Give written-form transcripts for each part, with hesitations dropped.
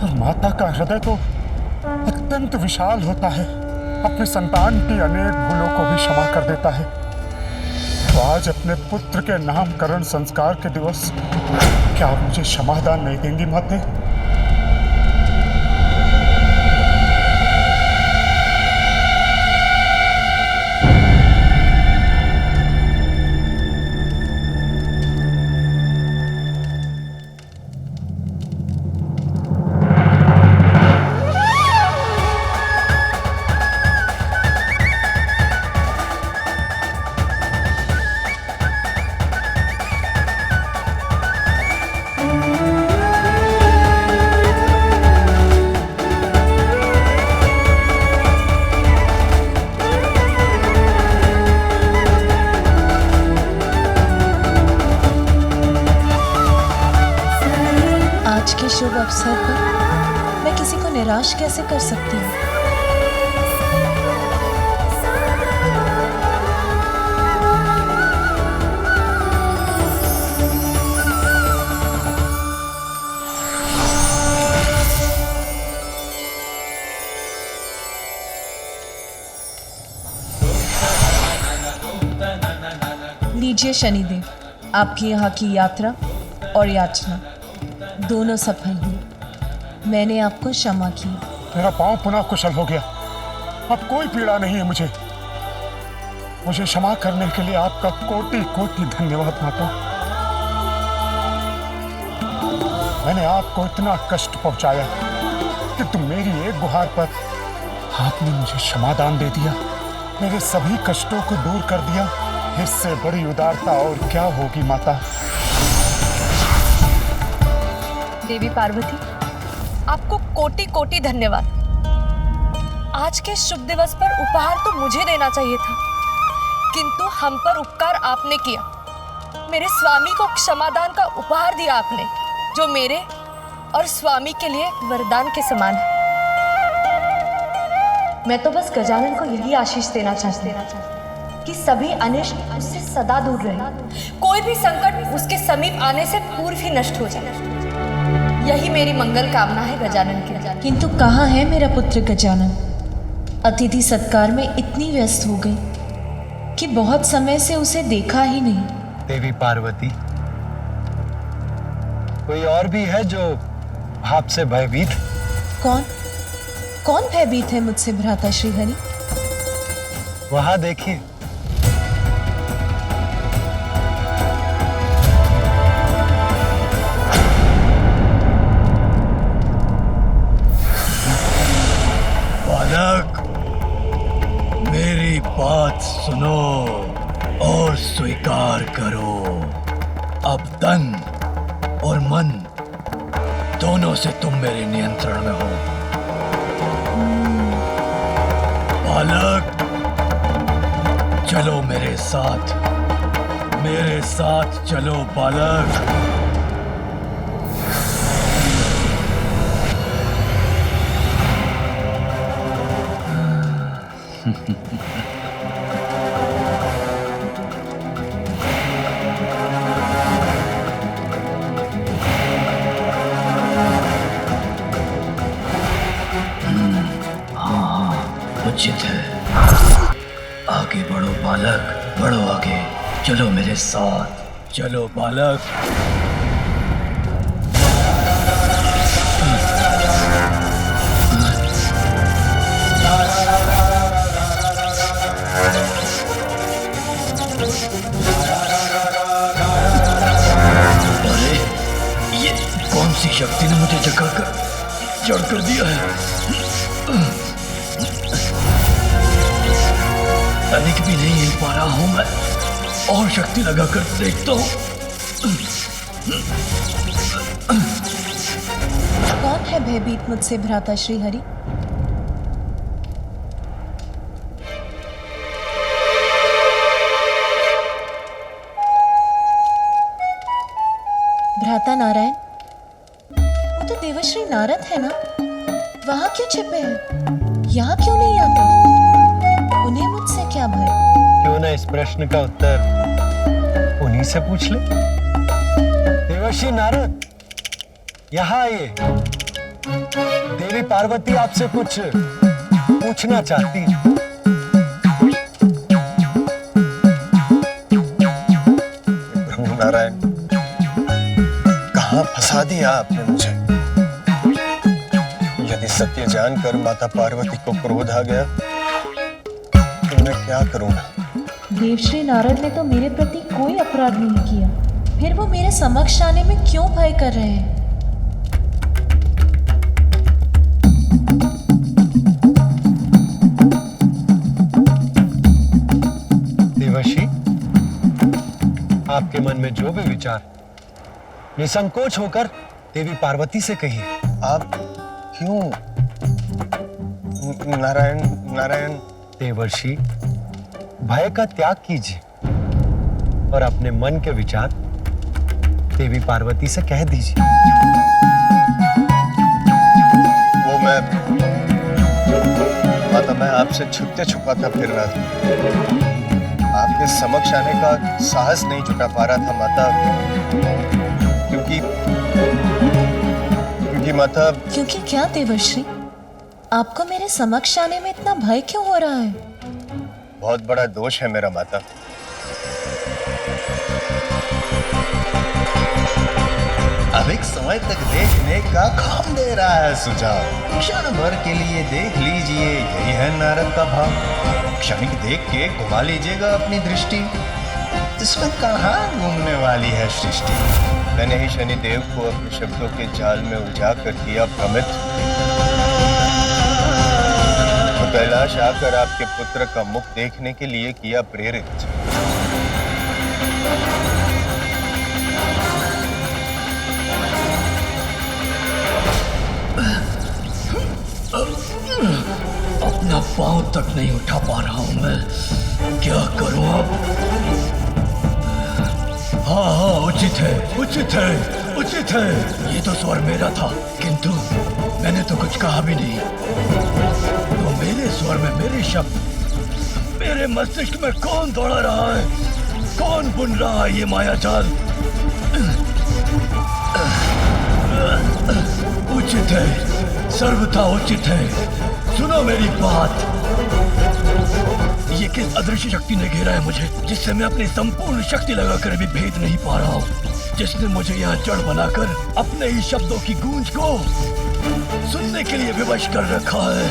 और माता का हृदय तो अत्यंत विशाल होता है, अपनी संतान की अनेक भूलों को भी क्षमा कर देता है। तो आज अपने पुत्र के नामकरण संस्कार के दिवस क्या आप मुझे क्षमादान नहीं देंगी माते? आज के शुभ अवसर पर मैं किसी को निराश कैसे कर सकती हूँ? लीजिए शनिदेव, आपकी यहाँ की यात्रा और याचना दोनों सफल हुई। मैंने आपको क्षमा की। मेरा पांव पुनः कुशल हो गया, अब कोई पीड़ा नहीं है मुझे। मुझे क्षमा करने के लिए आपका कोटि कोटि धन्यवाद माता। मैंने आपको इतना कष्ट पहुंचाया कि तुम मेरी एक गुहार पर आपने मुझे क्षमादान दे दिया, मेरे सभी कष्टों को दूर कर दिया। इससे बड़ी उदारता और क्या होगी माता? देवी पार्वती, आपको कोटि कोटि धन्यवाद। आज के शुभ दिवस पर उपहार तो मुझे देना चाहिए था, किंतु हम पर उपकार आपने किया। मेरे स्वामी को क्षमादान का उपहार दिया आपने, जो मेरे और स्वामी के लिए वरदान के समान है। मैं तो बस गजानन को यही आशीष देना चाहती हूँ कि सभी अनिष्ट उससे सदा दूर रहे, कोई भी संकट उसके समीप आने से पूर्व ही नष्ट हो जाए। यही मेरी मंगल कामना है गजानन की। किंतु कहाँ है मेरा पुत्र गजानन? अतिथि सत्कार में इतनी व्यस्त हो गई कि बहुत समय से उसे देखा ही नहीं। देवी पार्वती, कोई और भी है जो आपसे भयभीत? कौन कौन भयभीत है मुझसे भ्राता श्रीहरि? वहां देखिए। बालक, मेरी बात सुनो और स्वीकार करो। अब तन और मन दोनों से तुम मेरे नियंत्रण में हो। बालक, चलो मेरे साथ चलो बालक। उचित है। आगे बढ़ो बालक, बढ़ो आगे। चलो मेरे साथ, चलो बालक। अरे ये कौन सी शक्ति ने मुझे जड़ कर दिया है? अधिक भी नहीं हिल पा रहा हूं मैं, और शक्ति लगाकर देखता हूं। कौन है भयभीत मुझसे भ्राता श्रीहरि? भ्राता नारायण, वो तो देवर्षि नारद है ना? वहां क्यों छिपे हैं? यहाँ क्यों नहीं आते? उन्हें मुझसे क्या भय? क्यों ना इस प्रश्न का उत्तर उन्हीं से पूछ ले। देवर्षि नारद, यहाँ आइए। देवी पार्वती आपसे कुछ पूछना चाहती है। प्रभु नारायण, कहाँ फंसा दिया आपने मुझे? यदि सत्य जानकर माता पार्वती को क्रोध आ गया तो मैं क्या करूंगा? देवश्री नारद ने तो मेरे प्रति कोई अपराध नहीं किया, फिर वो मेरे समक्ष आने में क्यों भय कर रहे हैं? देवर्षि, आपके मन में जो भी विचार, निसंकोच होकर देवी पार्वती से कहिए। आप क्यों? नारायण नारायण। देवर्षि, भय का त्याग कीजिए और अपने मन के विचार देवी पार्वती से कह दीजिए। वो माता, मैं आपसे छुपते छुपाता फिर रहा था। आपके समक्ष आने का साहस नहीं जुटा पा रहा था माता, क्योंकि माता। क्योंकि क्या देवर्षि? आपको मेरे समक्ष आने में इतना भय क्यों हो रहा है? बहुत बड़ा दोष है मेरा माता। अब एक समय तक देखने का काम दे रहा है सुझाव। क्षण भर के लिए देख लीजिए, यही है नारद का भाव। क्षणिक देख के घुमा लीजिएगा अपनी दृष्टि, इसमें कहाँ घूमने वाली है सृष्टि। मैंने ही शनिदेव को अपने शब्दों के जाल में उलझा कर दिया भ्रमित। तो कैलाश आकर आपके पुत्र का मुख देखने के लिए किया प्रेरित। अपना पांव तक नहीं उठा पा रहा हूं मैं, क्या करूं अब? हाँ, उचित है, उचित है, उचित है। ये तो स्वर मेरा था, किंतु मैंने तो कुछ कहा भी नहीं। तो मेरे स्वर में मेरे शब्द, मेरे मस्तिष्क में कौन दौड़ा रहा है? कौन बुन रहा है ये माया जाल? उचित है, सर्वथा उचित है। सुनो मेरी बात। ये किस अदृश्य शक्ति ने घेरा है मुझे, जिससे मैं अपनी संपूर्ण शक्ति लगाकर भी भेद नहीं पा रहा हूँ, जिसने मुझे यहाँ जड़ बनाकर अपने ही शब्दों की गूंज को सुनने के लिए विवश कर रखा है।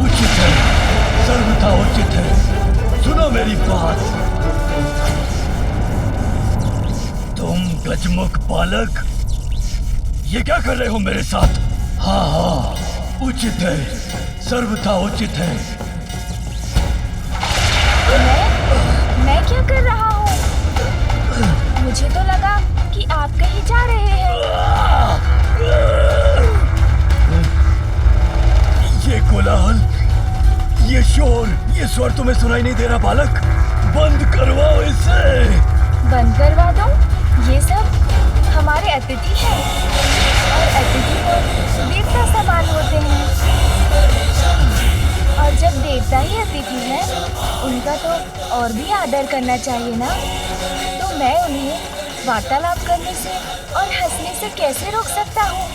उचित है, सर्वथा उचित है। सुनो मेरी बात। तुम गजमुख बालक, ये क्या कर रहे हो मेरे साथ? हाँ हाँ, उचित है, सर्वथा उचित है। मैं क्या कर रहा हूँ? मुझे तो लगा कि आप कहीं जा रहे हैं। ये कोलाहल, ये शोर, ये स्वर तुम्हें सुनाई नहीं दे रहा बालक? बंद करवाओ इसे। बंद करवा दो? ये सब हमारे अतिथि हैं और अतिथि तो देवता समान होते हैं, और जब देवता ही अतिथि हैं, उनका तो और भी आदर करना चाहिए ना। तो मैं उन्हें वार्तालाप करने से और हंसने से कैसे रोक सकता हूँ?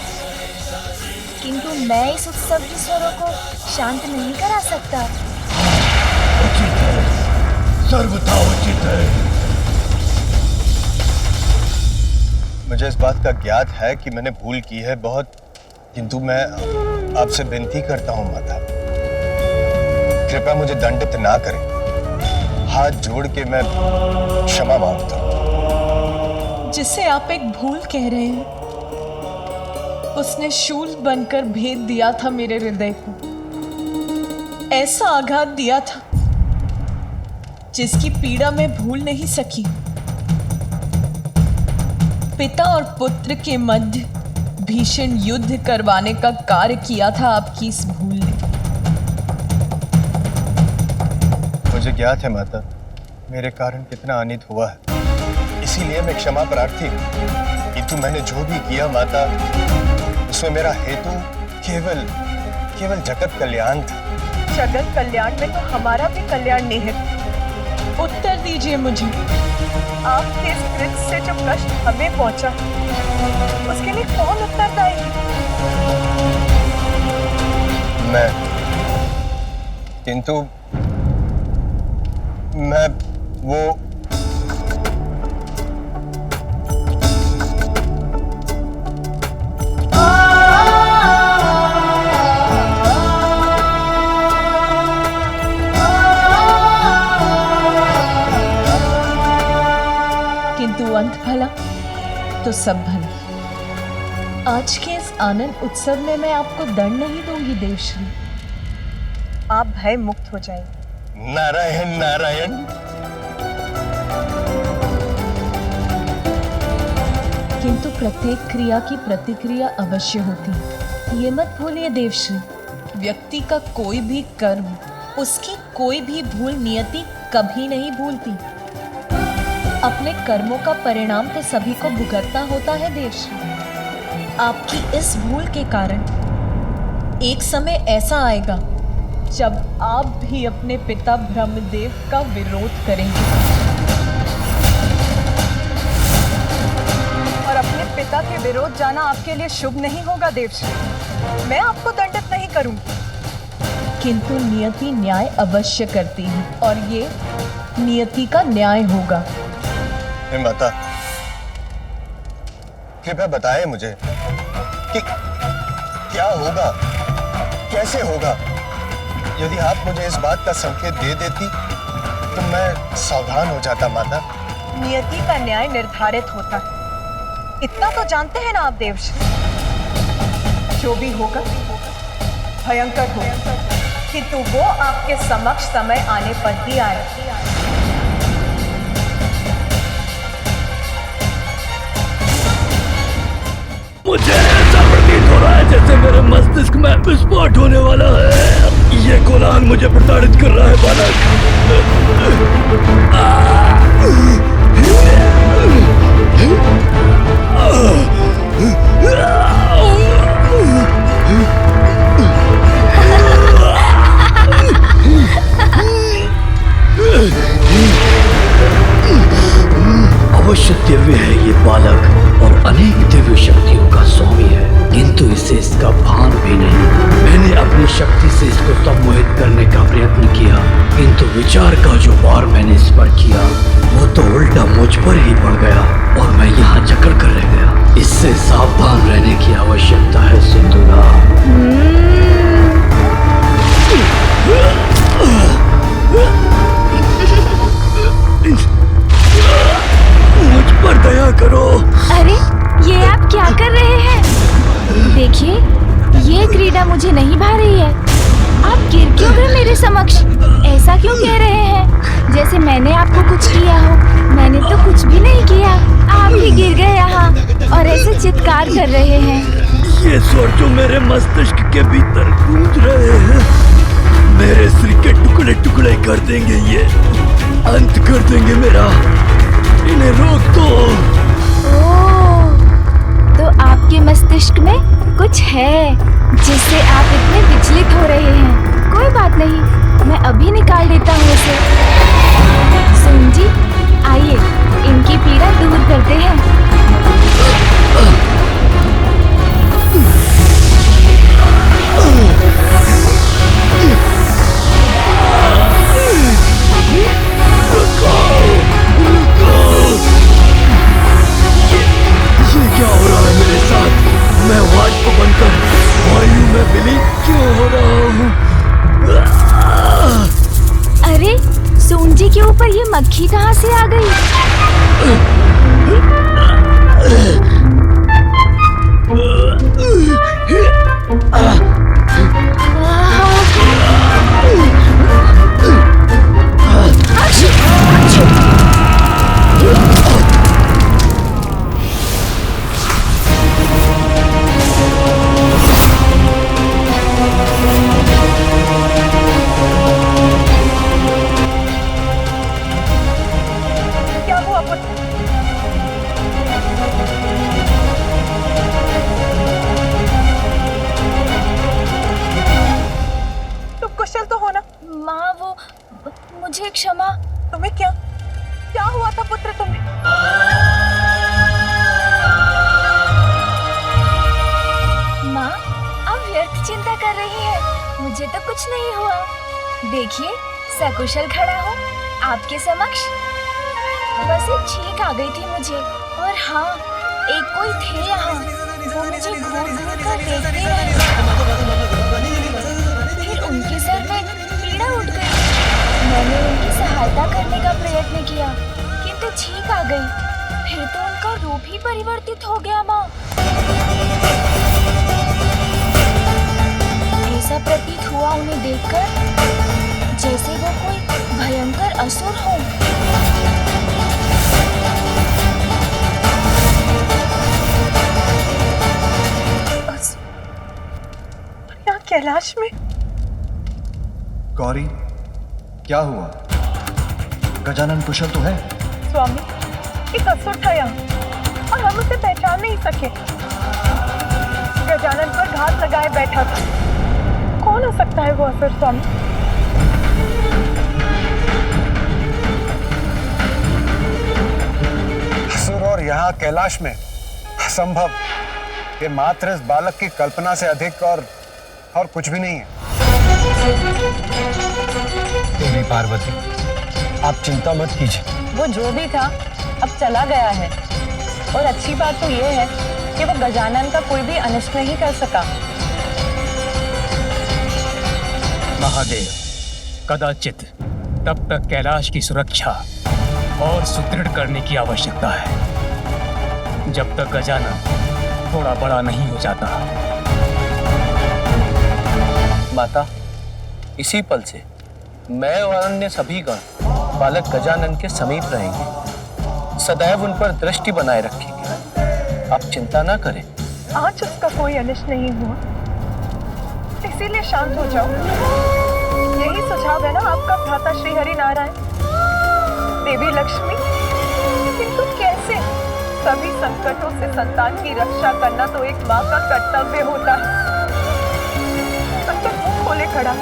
किंतु मैं इस उत्सव के स्वरों को शांत नहीं करा सकता। उचित है, सर्वथा उचित है। मुझे इस बात का ज्ञात है कि मैंने भूल की है बहुत, किंतु मैं आपसे विनती करता हूँ माता, कृपया मुझे दंडित ना करें। हाथ जोड़ के मैं क्षमा मांगता हूँ। जिसे आप एक भूल कह रहे हैं, उसने शूल बनकर भेद दिया था मेरे हृदय को। ऐसा आघात दिया था जिसकी पीड़ा मैं भूल नहीं सकी। पिता और पुत्र के मध्य भीषण युद्ध करवाने का कार्य किया था आपकी इस भूल ने। मुझे ज्ञात है माता, मेरे कारण कितना अनित हुआ है, इसीलिए मैं क्षमा प्रार्थी हूँ। किंतु मैंने जो भी किया माता, उसमें मेरा हेतु केवल जगत कल्याण था। जगत कल्याण में तो हमारा भी कल्याण निहित। उत्तर दीजिए मुझे, आपके इस कृत्य से जो कष्ट हमें पहुंचा, उसके लिए कौन उत्तरदायी है? मैं, किंतु मैं वो किंतु अंत भला तो सब भला। आज के इस आनंद उत्सव में मैं आपको दंड नहीं दूंगी देवश्री। आप भय मुक्त हो जाइए। नारायण नारायण। किंतु प्रत्येक क्रिया की प्रतिक्रिया अवश्य होती है। ये मत भूलिए देवश्री, व्यक्ति का कोई भी कर्म, उसकी कोई भी भूल नियति कभी नहीं भूलती। अपने कर्मों का परिणाम तो सभी को भुगतना होता है देवश्री। आपकी इस भूल के कारण एक समय ऐसा आएगा जब आप भी अपने पिता ब्रह्मदेव का विरोध करेंगे और अपने पिता के विरोध जाना आपके लिए शुभ नहीं होगा देवश्री। मैं आपको दंडित नहीं करूंगी। किंतु नियति न्याय अवश्य करती है और ये नियति का न्याय होगा। हे माता, कृपया बताएं मुझे कि क्या होगा, कैसे होगा। यदि आप मुझे इस बात का संकेत दे देती तो मैं सावधान हो जाता माता। नियति का न्याय निर्धारित होता है, इतना तो जानते हैं ना आप देवश्री। जो भी होगा भयंकर होगा, किंतु वो आपके समक्ष समय आने पर ही आए। मुझे ऐसा प्रतीत हो रहा है जैसे मेरे मस्तिष्क में विस्फोट होने वाला है। ये कोलाहल मुझे प्रताड़ित कर रहा है बालक। अवश्य दिव्य है ये बालक और अनेक दिव्य शक्तियों का स्वामी है, किंतु इसे इसका भान भी नहीं। मैंने अपनी शक्ति से इसको सम्मोहित करने का प्रयत्न किया, किंतु विचार का जो वार मैंने इस पर किया वो तो उल्टा मुझ पर ही पड़ गया और मैं यहाँ जकड़ कर रह गया। इससे सावधान रहने की आवश्यकता है सिंधुरा। मुझ पर दया करो। अरे ये आप क्या कर रहे हैं? देखिए, ये क्रीड़ा मुझे नहीं भा रही है। आप गिर क्यों गए मेरे समक्ष? ऐसा क्यों कह रहे हैं जैसे मैंने आपको कुछ किया हो? मैंने तो कुछ भी नहीं किया। आप ही गिर गए यहाँ और ऐसे चित्कार कर रहे हैं। ये स्वर जो मेरे मस्तिष्क के भीतर गूंज रहे हैं मेरे सिर के टुकड़े टुकड़े कर देंगे। ये अंत कर देंगे मेरा। इन्हें रोक दो। ओह, तो आपके मस्तिष्क में कुछ है जिससे आप इतने विचलित हो रहे हैं। कोई बात नहीं, मैं अभी निकाल देता हूँ उसे। सुन जी, आइए इनकी पीड़ा दूर करते हैं। ये क्या हो रहा है मेरे साथ? मैं वाष्प बनकर वायु में विलीन क्यों हो रहा हूँ? अरे सोन जी के ऊपर ये मक्खी कहाँ से आ गई? मुझे तो कुछ नहीं हुआ। देखिए, सकुशल खड़ा हूँ आपके समक्ष। बस एक छींक आ गई थी मुझे, और हाँ, एक कोई थे यहाँ, वो मुझे घूर घूर कर देखते रहे। फिर उनके सर में पीड़ा उठ गई। मैंने उनकी सहायता करने का प्रयत्न किया, किंतु छींक आ गई। फिर तो उनका रूप ही परिवर्तित हो गया माँ। ऐसा प्रतीत हुआ उन्हें देखकर जैसे वो कोई भयंकर असुर हो। यहाँ कैलाश में गौरी, क्या हुआ? गजानन कुशल तो है? स्वामी, एक असुर था यहाँ और हम उसे पहचान नहीं सके। गजानन पर घात लगाए बैठा था। कौन हो सकता है वो असुर स्वामी? असुर और यहाँ कैलाश में असंभव। ये मात्र इस बालक की कल्पना से अधिक और कुछ भी नहीं है। देवी पार्वती, आप चिंता मत कीजिए। वो जो भी था अब चला गया है, और अच्छी बात तो ये है कि वो गजानन का कोई भी अनिष्ट नहीं कर सका। महादेव, कदाचित तब तक कैलाश की सुरक्षा और सुदृढ़ करने की आवश्यकता है जब तक गजानन थोड़ा बड़ा नहीं हो जाता। माता, इसी पल से मैं और अन्य सभी गण बालक गजानन के समीप रहेंगे, सदैव उन पर दृष्टि बनाए रखेंगे। आप चिंता ना करें। आज उसका कोई अनिष्ट नहीं हुआ, इसीलिए शांत हो जाओ। यही सुझाव है ना आपका भ्राता श्री हरि नारायण। देवी लक्ष्मी, किंतु कैसे? सभी संकटों से संतान की रक्षा करना तो एक माँ का कर्तव्य होता है। संकट मुख खोले खड़ा,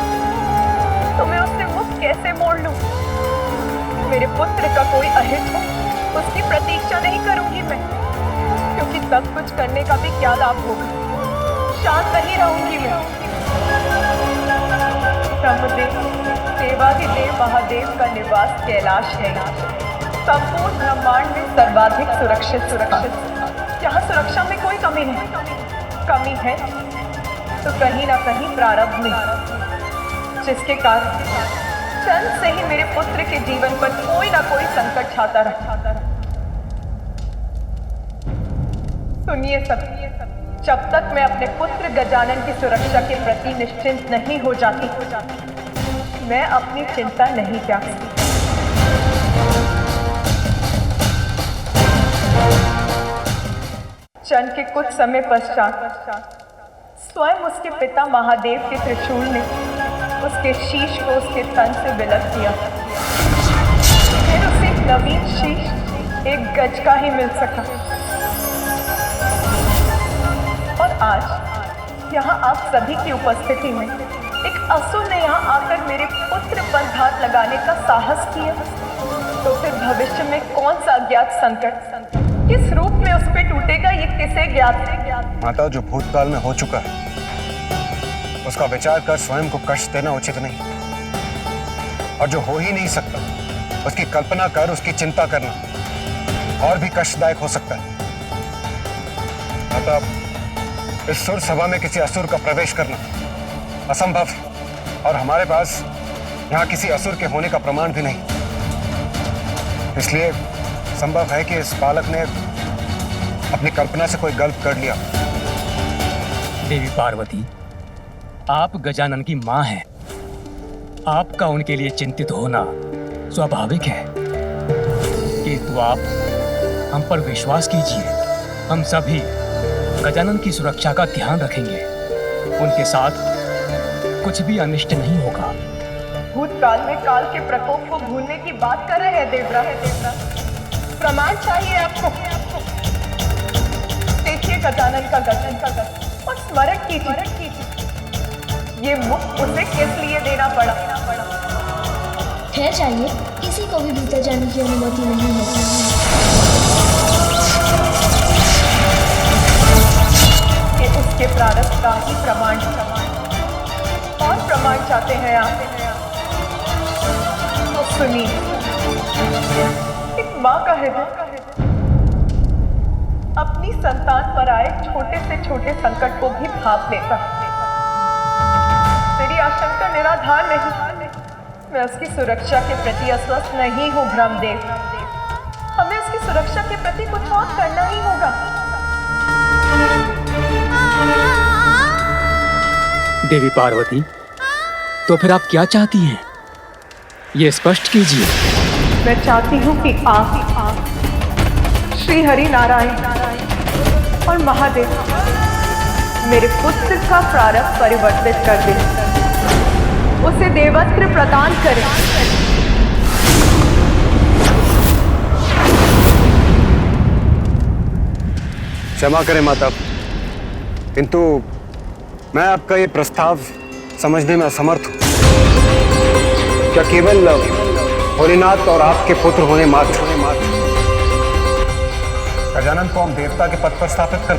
तो मैं उससे मुख कैसे मोड़ लूं? मेरे पुत्र का कोई अहित हो, उसकी प्रतीक्षा नहीं करूंगी मैं, क्योंकि सब कुछ करने का भी क्या लाभ होगा। शांत नहीं रहूंगी मैं। ब्रह्मदेव, देवाधिदेव महादेव का निवास कैलाश है। संपूर्ण ब्रह्मांड में सर्वाधिक सुरक्षित। यहाँ सुरक्षा में कोई कमी नहीं। कमी है तो कहीं ना कहीं प्रारब्ध में, जिसके कारण जन्म से ही मेरे पुत्र के जीवन पर कोई ना कोई संकट छाता रहा। सुनिए सब, जब तक मैं अपने पुत्र गजानन की सुरक्षा के प्रति निश्चिंत नहीं हो जाती, मैं अपनी चिंता नहीं त्याग सकती। चंद के कुछ समय पश्चात स्वयं उसके पिता महादेव के त्रिशूल ने उसके शीश को उसके तन से विलग दिया। फिर उसे एक नवीन शीश एक गज का ही मिल सका। और आज यहाँ आप सभी की उपस्थिति में एक असुर ने यहाँ आकर मेरे पुत्र पर घात लगाने का साहस किया, तो फिर भविष्य में कौन सा अज्ञात संकट किस रूप में उस पे टूटेगा, ये किसे ज्ञात है? माता, जो भूतकाल में हो चुका है उसका विचार कर स्वयं को कष्ट देना उचित नहीं, और जो हो ही नहीं सकता उसकी कल्पना कर उसकी चिंता करना और भी कष्टदायक हो सकता है। माता, इस सुर सभा में किसी असुर का प्रवेश करना असंभव है, और हमारे पास यहाँ किसी असुर के होने का प्रमाण भी नहीं। इसलिए संभव है कि इस बालक ने अपनी कल्पना से कोई गलत कर लिया। देवी पार्वती, आप गजानन की मां हैं। आपका उनके लिए चिंतित होना स्वाभाविक है, किंतु आप हम पर विश्वास कीजिए। हम सभी गजानन की सुरक्षा का ध्यान रखेंगे। उनके साथ कुछ भी अनिष्ट नहीं होगा। भूतकाल में काल के प्रकोप को भूलने की बात कर रहे हैं देवराज। प्रमाण चाहिए आपको। देखिए गजानन का गठन और स्मरण कीजिए, ये मुख उसे किस लिए देना पड़ा। ठहर जाइए, किसी को भी भीतर जाने की अनुमति नहीं है। ये उसके प्रारब्ध का ही प्रमाण और प्रमाण फरमान चाहते हैं आप? तो सुनिए, एक माँ का हृदय अपनी संतान पर आए छोटे से छोटे संकट को भी भाप लेता है। मेरी आशंका निराधार नहीं, मैं उसकी सुरक्षा के प्रति अस्वस्थ नहीं हूँ ब्रह्मदेव। हमें उसकी सुरक्षा के प्रति कुछ और करना ही होगा। देवी पार्वती, तो फिर आप क्या चाहती हैं? ये स्पष्ट कीजिए। मैं चाहती हूँ कि आप श्री हरि नारायण और महादेव मेरे पुत्र का प्रारब्ध परिवर्तित कर दें, उसे देवस्त्र प्रदान करें। क्षमा करें माता, किंतु मैं आपका ये प्रस्ताव समझने में असमर्थ हूं। क्या केवल भोलेनाथ और आपके पुत्र होने मात्र गजानन को हम देवता के पद पर स्थापित कर